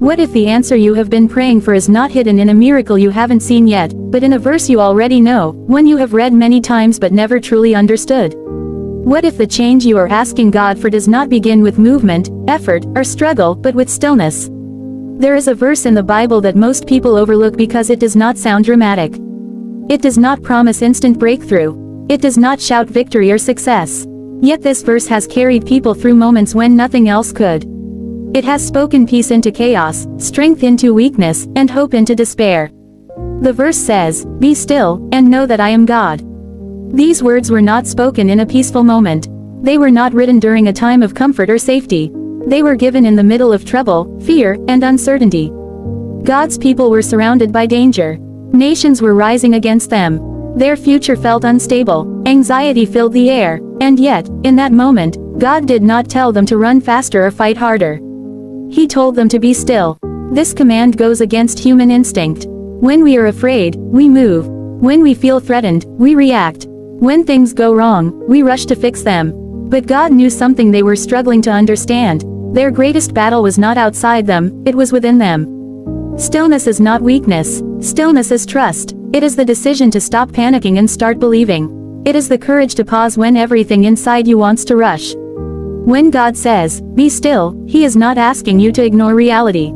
What if the answer you have been praying for is not hidden in a miracle you haven't seen yet, but in a verse you already know, one you have read many times but never truly understood? What if the change you are asking God for does not begin with movement, effort, or struggle, but with stillness? There is a verse in the Bible that most people overlook because it does not sound dramatic. It does not promise instant breakthrough. It does not shout victory or success. Yet this verse has carried people through moments when nothing else could. It has spoken peace into chaos, strength into weakness, and hope into despair. The verse says, "Be still, and know that I am God." These words were not spoken in a peaceful moment. They were not written during a time of comfort or safety. They were given in the middle of trouble, fear, and uncertainty. God's people were surrounded by danger. Nations were rising against them. Their future felt unstable. Anxiety filled the air. And yet, in that moment, God did not tell them to run faster or fight harder. He told them to be still. This command goes against human instinct. When we are afraid, we move. When we feel threatened, we react. When things go wrong, we rush to fix them. But God knew something they were struggling to understand. Their greatest battle was not outside them, it was within them. Stillness is not weakness. Stillness is trust. It is the decision to stop panicking and start believing. It is the courage to pause when everything inside you wants to rush. When God says, "Be still," He is not asking you to ignore reality.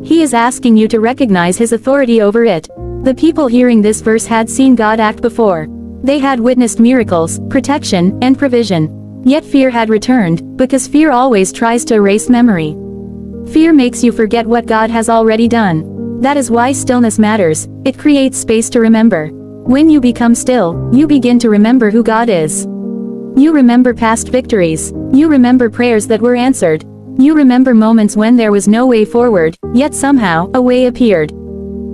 He is asking you to recognize His authority over it. The people hearing this verse had seen God act before. They had witnessed miracles, protection, and provision. Yet fear had returned, because fear always tries to erase memory. Fear makes you forget what God has already done. That is why stillness matters. It creates space to remember. When you become still, you begin to remember who God is. You remember past victories. You remember prayers that were answered. You remember moments when there was no way forward, yet somehow, a way appeared.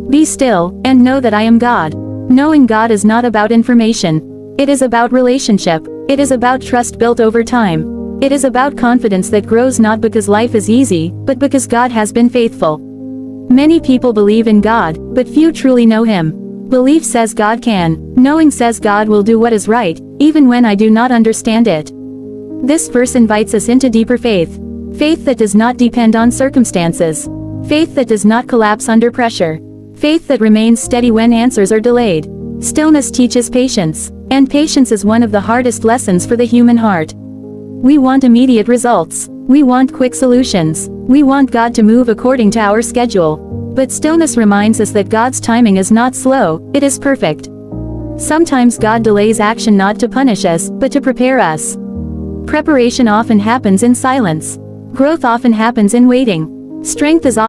Be still, and know that I am God. Knowing God is not about information. It is about relationship. It is about trust built over time. It is about confidence that grows not because life is easy, but because God has been faithful. Many people believe in God, but few truly know Him. Belief says God can. Knowing says God will do what is right, even when I do not understand it. This verse invites us into deeper faith. Faith that does not depend on circumstances. Faith that does not collapse under pressure. Faith that remains steady when answers are delayed. Stillness teaches patience. And patience is one of the hardest lessons for the human heart. We want immediate results. We want quick solutions. We want God to move according to our schedule. But stillness reminds us that God's timing is not slow, it is perfect. Sometimes God delays action not to punish us, but to prepare us. Preparation often happens in silence. Growth often happens in waiting. Strength is